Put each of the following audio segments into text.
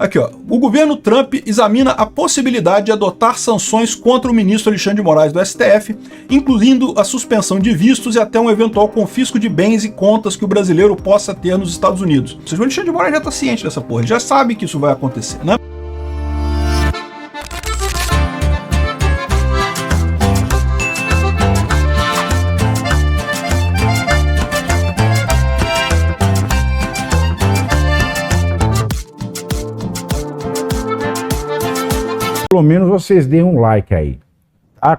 Aqui, ó, o governo Trump examina a possibilidade de adotar sanções contra o ministro Alexandre de Moraes do STF, incluindo a suspensão de vistos e até um eventual confisco de bens e contas que o brasileiro possa ter nos Estados Unidos. Ou seja, o Alexandre de Moraes já está ciente dessa porra, ele já sabe que isso vai acontecer, né? Pelo menos vocês deem um like aí.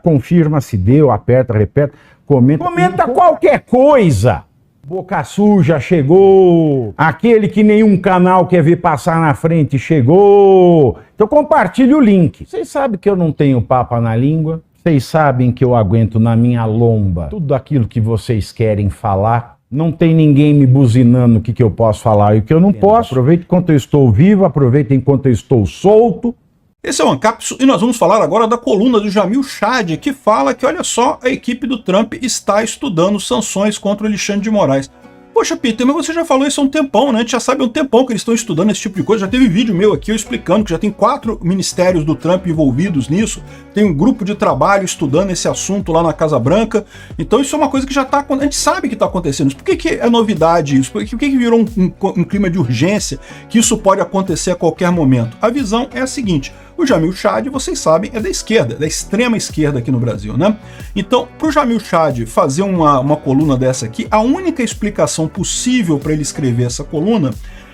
Confirma se deu, aperta, repete, comenta. Comenta qualquer coisa. Boca suja chegou. Aquele que nenhum canal quer ver passar na frente chegou. Então compartilhe o link. Vocês sabem que eu não tenho papa na língua. Vocês sabem que eu aguento na minha lomba tudo aquilo que vocês querem falar. Não tem ninguém me buzinando o que eu posso falar e o que eu não posso. Aproveite enquanto eu estou vivo, aproveite enquanto eu estou solto. Esse é o Ancapsu e nós vamos falar agora da coluna do Jamil Chad, que fala que, olha só, a equipe do Trump está estudando sanções contra o Alexandre de Moraes. Poxa, Peter, mas você já falou isso há um tempão, né? A gente já sabe há um tempão que eles estão estudando esse tipo de coisa. Já teve vídeo meu aqui eu explicando que já tem 4 ministérios do Trump envolvidos nisso. Tem um grupo de trabalho estudando esse assunto lá na Casa Branca. Então isso é uma coisa que já está... A gente sabe que está acontecendo. Por que é novidade isso? Por que virou um clima de urgência que isso pode acontecer a qualquer momento? A visão é a seguinte... O Jamil Chad, vocês sabem, é da esquerda, da extrema esquerda aqui no Brasil, né? Então, para o Jamil Chad fazer uma coluna dessa aqui, a única explicação possível para ele escrever essa coluna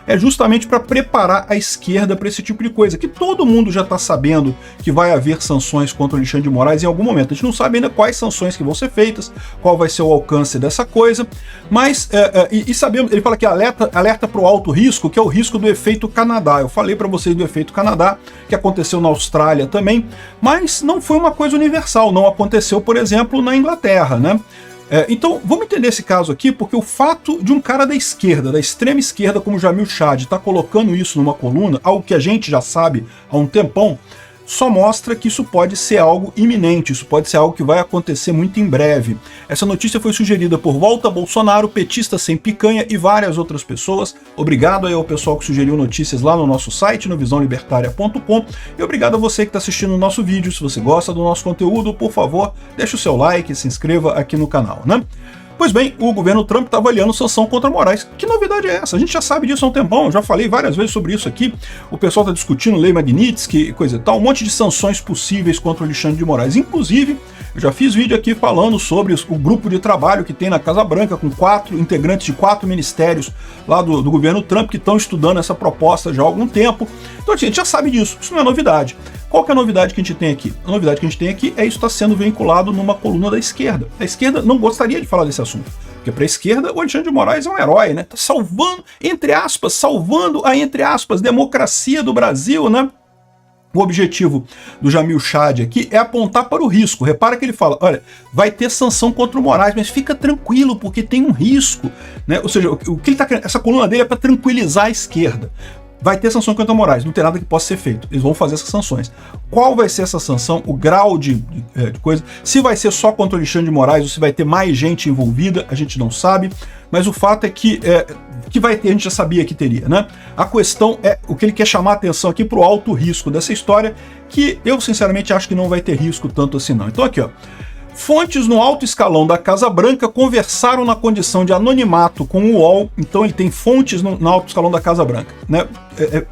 é justamente para preparar a esquerda para esse tipo de coisa, que todo mundo já está sabendo que vai haver sanções contra o Alexandre de Moraes em algum momento. A gente não sabe ainda quais sanções que vão ser feitas, qual vai ser o alcance dessa coisa, mas, sabemos, ele fala que alerta para o alto risco, que é o risco do efeito Canadá. Eu falei para vocês do efeito Canadá, que aconteceu na Austrália também, mas não foi uma coisa universal, não aconteceu, por exemplo, na Inglaterra, né? Então, vamos entender esse caso aqui, porque o fato de um cara da esquerda, da extrema esquerda, como Jamil Chad, tá colocando isso numa coluna, algo que a gente já sabe há um tempão, só mostra que isso pode ser algo iminente, isso pode ser algo que vai acontecer muito em breve. Essa notícia foi sugerida por Volta Bolsonaro, Petista Sem Picanha e várias outras pessoas. Obrigado aí ao pessoal que sugeriu notícias lá no nosso site, no visãolibertaria.com, e obrigado a você que está assistindo o nosso vídeo. Se você gosta do nosso conteúdo, por favor, deixe o seu like e se inscreva aqui no canal, né? Pois bem, o governo Trump está avaliando sanção contra Moraes. Que novidade é essa? A gente já sabe disso há um tempão, eu já falei várias vezes sobre isso aqui. O pessoal está discutindo lei Magnitsky, coisa e tal, um monte de sanções possíveis contra o Alexandre de Moraes. Inclusive, eu já fiz vídeo aqui falando sobre o grupo de trabalho que tem na Casa Branca, com 4 integrantes de 4 ministérios lá do governo Trump, que estão estudando essa proposta já há algum tempo. Então, assim, a gente já sabe disso, isso não é novidade. Qual que é a novidade que a gente tem aqui? A novidade que a gente tem aqui é isso está sendo vinculado numa coluna da esquerda. A esquerda não gostaria de falar desse assunto, porque para a esquerda o Alexandre de Moraes é um herói, né? Tá salvando, entre aspas, democracia do Brasil, né? O objetivo do Jamil Chad aqui é apontar para o risco. Repara que ele fala, olha, vai ter sanção contra o Moraes, mas fica tranquilo, porque tem um risco, né? Ou seja, o que ele tá querendo, essa coluna dele é para tranquilizar a esquerda. Vai ter sanção contra Moraes, não tem nada que possa ser feito. Eles vão fazer essas sanções. Qual vai ser essa sanção, o grau de coisa? Se vai ser só contra o Alexandre de Moraes ou se vai ter mais gente envolvida, a gente não sabe. Mas o fato é que vai ter, a gente já sabia que teria, né? A questão é, o que ele quer chamar a atenção aqui para o alto risco dessa história, que eu sinceramente acho que não vai ter risco tanto assim não. Então aqui, ó. Fontes no alto escalão da Casa Branca conversaram na condição de anonimato com o UOL, então ele tem fontes no alto escalão da Casa Branca, né?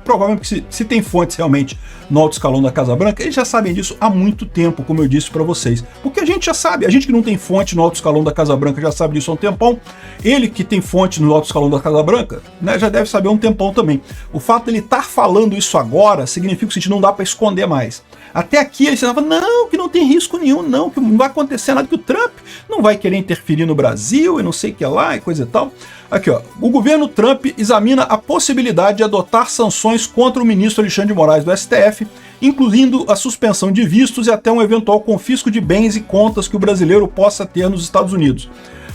Provavelmente que se tem fontes realmente no alto escalão da Casa Branca, eles já sabem disso há muito tempo, como eu disse para vocês. Porque a gente já sabe, a gente que não tem fonte no alto escalão da Casa Branca já sabe disso há um tempão, ele que tem fonte no alto escalão da Casa Branca, né, já deve saber há um tempão também. O fato de ele estar falando isso agora significa que não dá para esconder mais. Até aqui ele falava, não, que não tem risco nenhum, não, que não vai acontecer nada, que o Trump não vai querer interferir no Brasil e não sei o que lá e coisa e tal. Aqui, ó, o governo Trump examina a possibilidade de adotar sanções contra o ministro Alexandre de Moraes do STF, incluindo a suspensão de vistos e até um eventual confisco de bens e contas que o brasileiro possa ter nos Estados Unidos.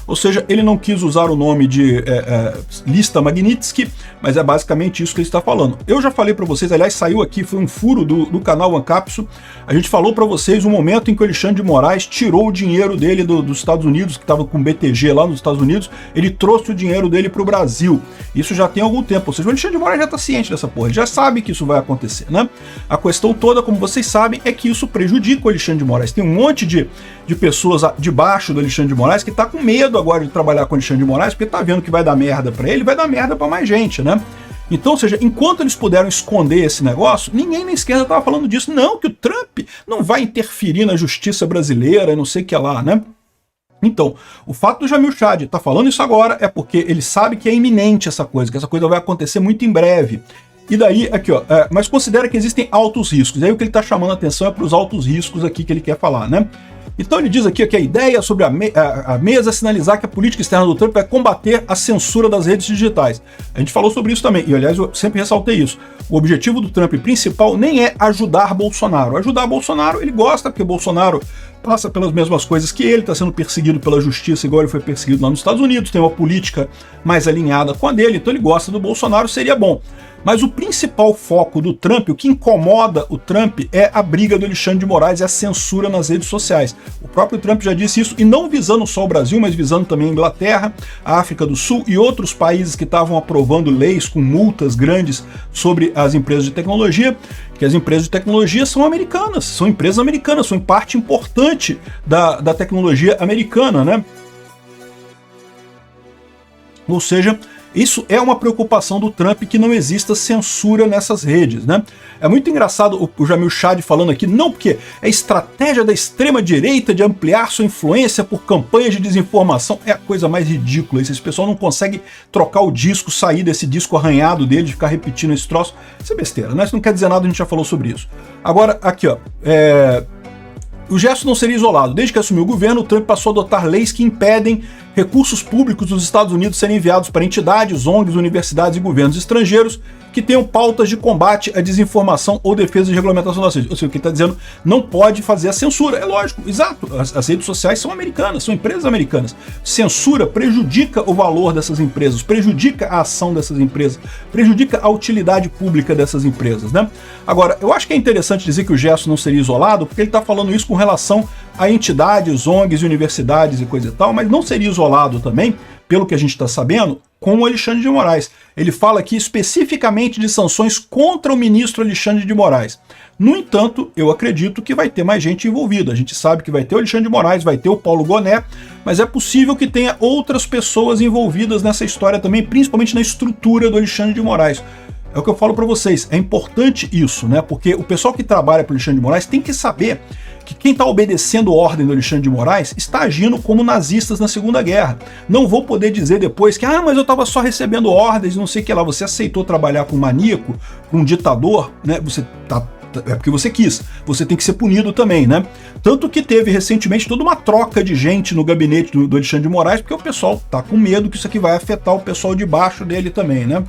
Ou seja, ele não quis usar o nome de lista Magnitsky, mas é basicamente isso que ele está falando. Eu já falei para vocês, aliás, saiu aqui, foi um furo do canal Ancapso, a gente falou para vocês o momento em que o Alexandre de Moraes tirou o dinheiro dele dos Estados Unidos, que estava com BTG lá nos Estados Unidos, ele trouxe o dinheiro dele para o Brasil. Isso já tem algum tempo, ou seja, o Alexandre de Moraes já está ciente dessa porra, ele já sabe que isso vai acontecer, né? A questão toda, como vocês sabem, é que isso prejudica o Alexandre de Moraes. Tem um monte de pessoas debaixo do Alexandre de Moraes que tá com medo agora de trabalhar com o Alexandre de Moraes, porque tá vendo que vai dar merda para ele, vai dar merda para mais gente, né? Então, ou seja, enquanto eles puderam esconder esse negócio, ninguém na esquerda estava falando disso. Não, que o Trump não vai interferir na justiça brasileira e não sei o que lá, né? Então, o fato do Jamil Chad estar falando isso agora é porque ele sabe que é iminente essa coisa, que essa coisa vai acontecer muito em breve. E daí, aqui ó, mas considera que existem altos riscos. E aí o que ele está chamando a atenção é para os altos riscos aqui que ele quer falar, né? Então ele diz aqui que a ideia sobre a mesa é sinalizar que a política externa do Trump vai combater a censura das redes digitais. A gente falou sobre isso também, e aliás eu sempre ressaltei isso. O objetivo do Trump principal nem é ajudar Bolsonaro. Ajudar Bolsonaro ele gosta, porque Bolsonaro passa pelas mesmas coisas que ele, está sendo perseguido pela justiça, igual ele foi perseguido lá nos Estados Unidos, tem uma política mais alinhada com a dele, então ele gosta do Bolsonaro, seria bom. Mas o principal foco do Trump, o que incomoda o Trump é a briga do Alexandre de Moraes e a censura nas redes sociais. O próprio Trump já disse isso, e não visando só o Brasil, mas visando também a Inglaterra, a África do Sul e outros países que estavam aprovando leis com multas grandes sobre as empresas de tecnologia, que as empresas de tecnologia são americanas, são empresas americanas, são parte importante da tecnologia americana, né? Ou seja, isso é uma preocupação do Trump, que não exista censura nessas redes, né? É muito engraçado o Jamil Chad falando aqui, não, porque é estratégia da extrema-direita de ampliar sua influência por campanhas de desinformação. É a coisa mais ridícula isso. Esse pessoal não consegue trocar o disco, sair desse disco arranhado dele, de ficar repetindo esse troço. Isso é besteira, né? Isso não quer dizer nada, a gente já falou sobre isso. Agora, aqui, ó, o gesto não seria isolado. Desde que assumiu o governo, o Trump passou a adotar leis que impedem recursos públicos dos Estados Unidos serem enviados para entidades, ONGs, universidades e governos estrangeiros que tenham pautas de combate à desinformação ou defesa de regulamentação das redes. Ou seja, o que ele está dizendo, não pode fazer a censura. É lógico, exato. As redes sociais são americanas, são empresas americanas. Censura prejudica o valor dessas empresas, prejudica a ação dessas empresas, prejudica a utilidade pública dessas empresas, né? Agora, eu acho que é interessante dizer que o gesto não seria isolado, porque ele está falando isso com relação a entidades, ONGs, universidades e coisa e tal, mas não seria isolado também, pelo que a gente está sabendo, com o Alexandre de Moraes. Ele fala aqui especificamente de sanções contra o ministro Alexandre de Moraes. No entanto, eu acredito que vai ter mais gente envolvida. A gente sabe que vai ter o Alexandre de Moraes, vai ter o Paulo Gonet, mas é possível que tenha outras pessoas envolvidas nessa história também, principalmente na estrutura do Alexandre de Moraes. É o que eu falo para vocês, é importante isso, né? Porque o pessoal que trabalha para o Alexandre de Moraes tem que saber que quem está obedecendo a ordem do Alexandre de Moraes está agindo como nazistas na Segunda Guerra. Não vou poder dizer depois que, mas eu estava só recebendo ordens, não sei o que lá, você aceitou trabalhar com um maníaco, com um ditador, né? Você tá é porque você quis, você tem que ser punido também, né? Tanto que teve recentemente toda uma troca de gente no gabinete do Alexandre de Moraes, porque o pessoal tá com medo que isso aqui vai afetar o pessoal de baixo dele também, né?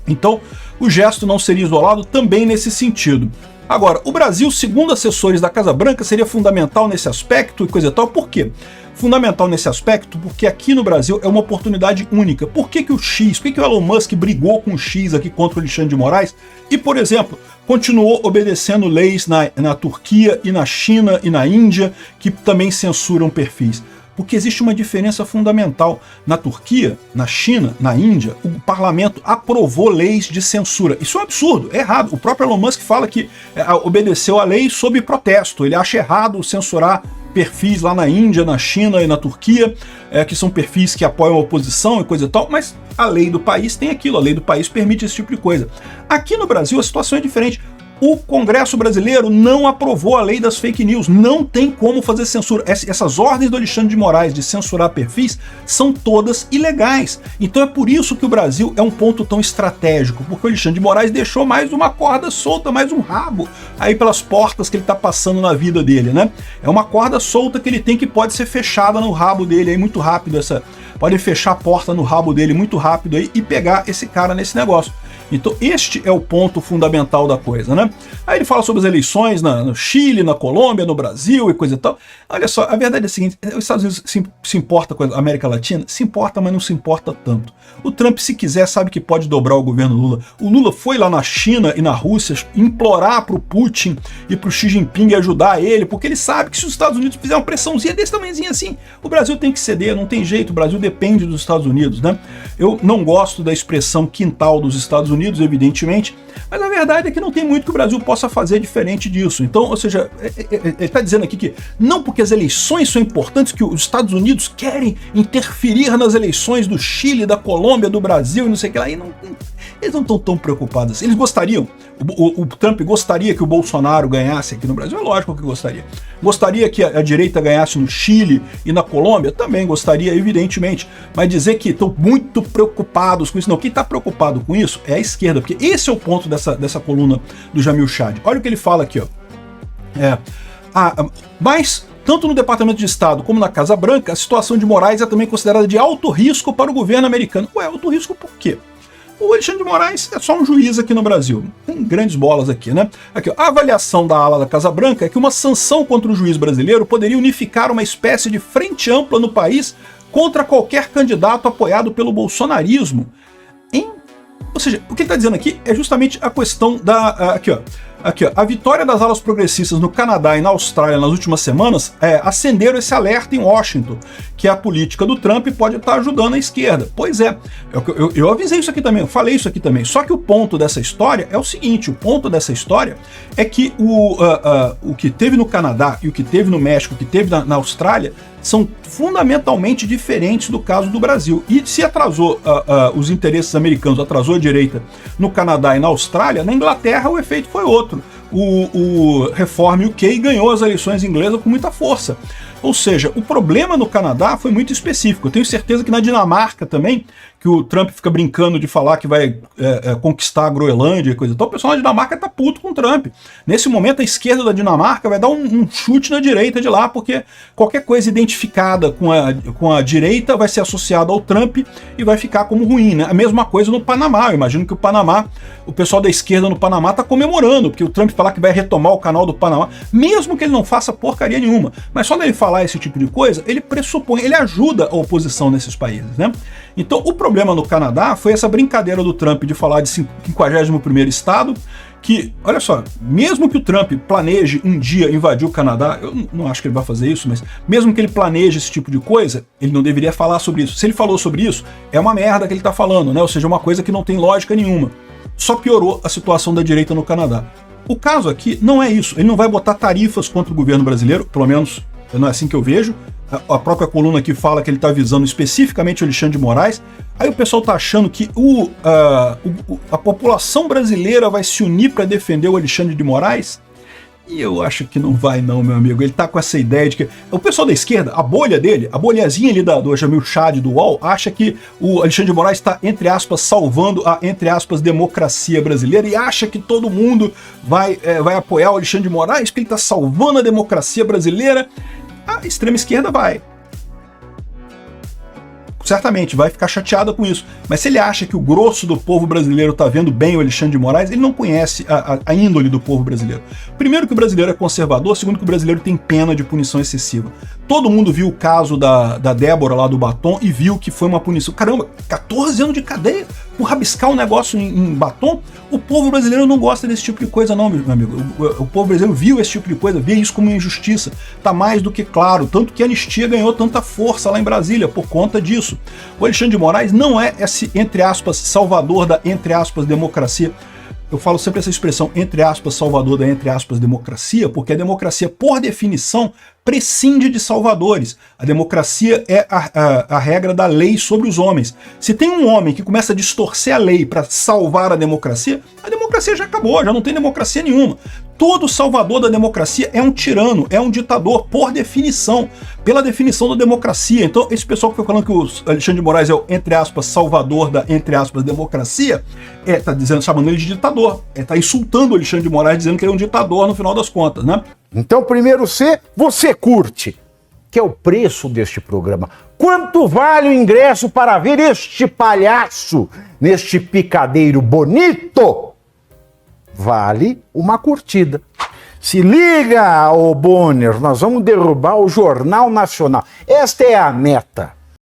Então, o gesto não seria isolado também nesse sentido. Agora, o Brasil, segundo assessores da Casa Branca, seria fundamental nesse aspecto e coisa e tal. Por quê? Fundamental nesse aspecto porque aqui no Brasil é uma oportunidade única. Por que o X, por que o Elon Musk brigou com o X aqui contra o Alexandre de Moraes e, por exemplo, continuou obedecendo leis na Turquia e na China e na Índia que também censuram perfis? Porque existe uma diferença fundamental. Na Turquia, na China, na Índia, o parlamento aprovou leis de censura. Isso é um absurdo, é errado. O próprio Elon Musk fala que obedeceu a lei sob protesto. Ele acha errado censurar perfis lá na Índia, na China e na Turquia, que são perfis que apoiam a oposição e coisa e tal, mas a lei do país tem aquilo, a lei do país permite esse tipo de coisa. Aqui no Brasil a situação é diferente. O Congresso brasileiro não aprovou a lei das fake news, não tem como fazer censura. Essas ordens do Alexandre de Moraes de censurar perfis são todas ilegais. Então é por isso que o Brasil é um ponto tão estratégico, porque o Alexandre de Moraes deixou mais uma corda solta, mais um rabo aí pelas portas que ele está passando na vida dele, né? É uma corda solta que ele tem que pode ser fechada no rabo dele aí muito rápido, podem fechar a porta no rabo dele muito rápido aí e pegar esse cara nesse negócio. Então este é o ponto fundamental da coisa, né? Aí ele fala sobre as eleições no Chile, na Colômbia, no Brasil e coisa e tal. Olha só, a verdade é a seguinte, os Estados Unidos se importa com a América Latina? Se importa, mas não se importa tanto. O Trump, se quiser, sabe que pode dobrar o governo Lula. O Lula foi lá na China e na Rússia implorar pro Putin e pro Xi Jinping ajudar ele, porque ele sabe que se os Estados Unidos fizer uma pressãozinha desse tamanhozinho assim, o Brasil tem que ceder, não tem jeito, o Brasil depende dos Estados Unidos, né? Eu não gosto da expressão quintal dos Estados Unidos, evidentemente, mas a verdade é que não tem muito que o Brasil possa fazer diferente disso. Então, ou seja, ele está dizendo aqui que não porque as eleições são importantes que os Estados Unidos querem interferir nas eleições do Chile, da Colômbia, do Brasil e não sei o que lá, e eles não estão tão preocupados. Eles gostariam, o Trump gostaria que o Bolsonaro ganhasse aqui no Brasil? É lógico que gostaria. Gostaria que a direita ganhasse no Chile e na Colômbia? Também gostaria, evidentemente. Mas dizer que estão muito preocupados com isso, não. Quem está preocupado com isso é a esquerda, porque esse é o ponto dessa coluna do Jamil Chad. Olha o que ele fala aqui, ó. Mas tanto no Departamento de Estado como na Casa Branca, a situação de Moraes é também considerada de alto risco para o governo americano. Ué, alto risco por quê? O Alexandre de Moraes é só um juiz aqui no Brasil. Tem grandes bolas aqui, né? Aqui, ó, a avaliação da ala da Casa Branca é que uma sanção contra o juiz brasileiro poderia unificar uma espécie de frente ampla no país contra qualquer candidato apoiado pelo bolsonarismo. Ou seja, o que ele está dizendo aqui é justamente a questão da... Aqui, ó, a vitória das alas progressistas no Canadá e na Austrália nas últimas semanas acenderam esse alerta em Washington, que a política do Trump pode estar ajudando a esquerda. Pois é, eu avisei isso aqui também, eu falei isso aqui também. Só que o ponto dessa história é o seguinte, o ponto dessa história é que o que teve no Canadá e o que teve no México, o que teve na Austrália, são fundamentalmente diferentes do caso do Brasil. E se atrasou os interesses americanos, atrasou a direita no Canadá e na Austrália, na Inglaterra o efeito foi outro. O Reform UK ganhou as eleições inglesas com muita força. Ou seja, o problema no Canadá foi muito específico. Eu tenho certeza que na Dinamarca também, que o Trump fica brincando de falar que vai conquistar a Groenlândia e coisa e tal, o pessoal da Dinamarca tá puto com o Trump. Nesse momento, a esquerda da Dinamarca vai dar um chute na direita de lá, porque qualquer coisa identificada com a direita vai ser associada ao Trump e vai ficar como ruim, né? A mesma coisa no Panamá. Eu imagino que o pessoal da esquerda no Panamá tá comemorando, porque o Trump falar que vai retomar o canal do Panamá, mesmo que ele não faça porcaria nenhuma. Mas só dele falar esse tipo de coisa, ele pressupõe, ele ajuda a oposição nesses países, né? Então, o problema no Canadá foi essa brincadeira do Trump de falar de 51º estado, que, olha só, mesmo que o Trump planeje um dia invadir o Canadá, eu não acho que ele vai fazer isso, mas mesmo que ele planeje esse tipo de coisa, ele não deveria falar sobre isso. Se ele falou sobre isso, é uma merda que ele tá falando, né? Ou seja, uma coisa que não tem lógica nenhuma. Só piorou a situação da direita no Canadá. O caso aqui não é isso. Ele não vai botar tarifas contra o governo brasileiro, pelo menos não é assim que eu vejo. A própria coluna aqui fala que ele está visando especificamente o Alexandre de Moraes. Aí o pessoal está achando que a população brasileira vai se unir para defender o Alexandre de Moraes. E eu acho que não vai não, meu amigo. Ele tá com essa ideia de que... O pessoal da esquerda, a bolha dele, a bolhazinha ali do Jamil Chad, do UOL, acha que o Alexandre de Moraes está, entre aspas, salvando a, entre aspas, democracia brasileira e acha que todo mundo vai apoiar o Alexandre de Moraes porque ele está salvando a democracia brasileira. A extrema esquerda vai. Certamente vai ficar chateada com isso. Mas se ele acha que o grosso do povo brasileiro está vendo bem o Alexandre de Moraes, ele não conhece a índole do povo brasileiro. Primeiro que o brasileiro é conservador, segundo que o brasileiro tem pena de punição excessiva. Todo mundo viu o caso da Débora lá do Batom e viu que foi uma punição. Caramba, 14 anos de cadeia por rabiscar um negócio em batom? O povo brasileiro não gosta desse tipo de coisa não, meu amigo. O povo brasileiro viu esse tipo de coisa, vê isso como injustiça. Tá mais do que claro, tanto que a anistia ganhou tanta força lá em Brasília por conta disso. O Alexandre de Moraes não é esse, entre aspas, salvador da, entre aspas, democracia. Eu falo sempre essa expressão, entre aspas, salvador da, entre aspas, democracia, porque a democracia, por definição, prescinde de salvadores. A democracia é a regra da lei sobre os homens. Se tem um homem que começa a distorcer a lei para salvar a democracia já acabou, já não tem democracia nenhuma. Todo salvador da democracia é um tirano, é um ditador, por definição, pela definição da democracia. Então, esse pessoal que foi falando que o Alexandre de Moraes é o, entre aspas, salvador da, entre aspas, democracia, tá dizendo, chamando ele de ditador. Tá insultando o Alexandre de Moraes, dizendo que ele é um ditador no final das contas, né? Então, primeiro C, você curte, que é o preço deste programa. Quanto Quanto vale o ingresso para ver este palhaço neste picadeiro bonito? Vale uma curtida. Se liga, ô Bonner, nós vamos derrubar o Jornal Nacional. Esta é a meta.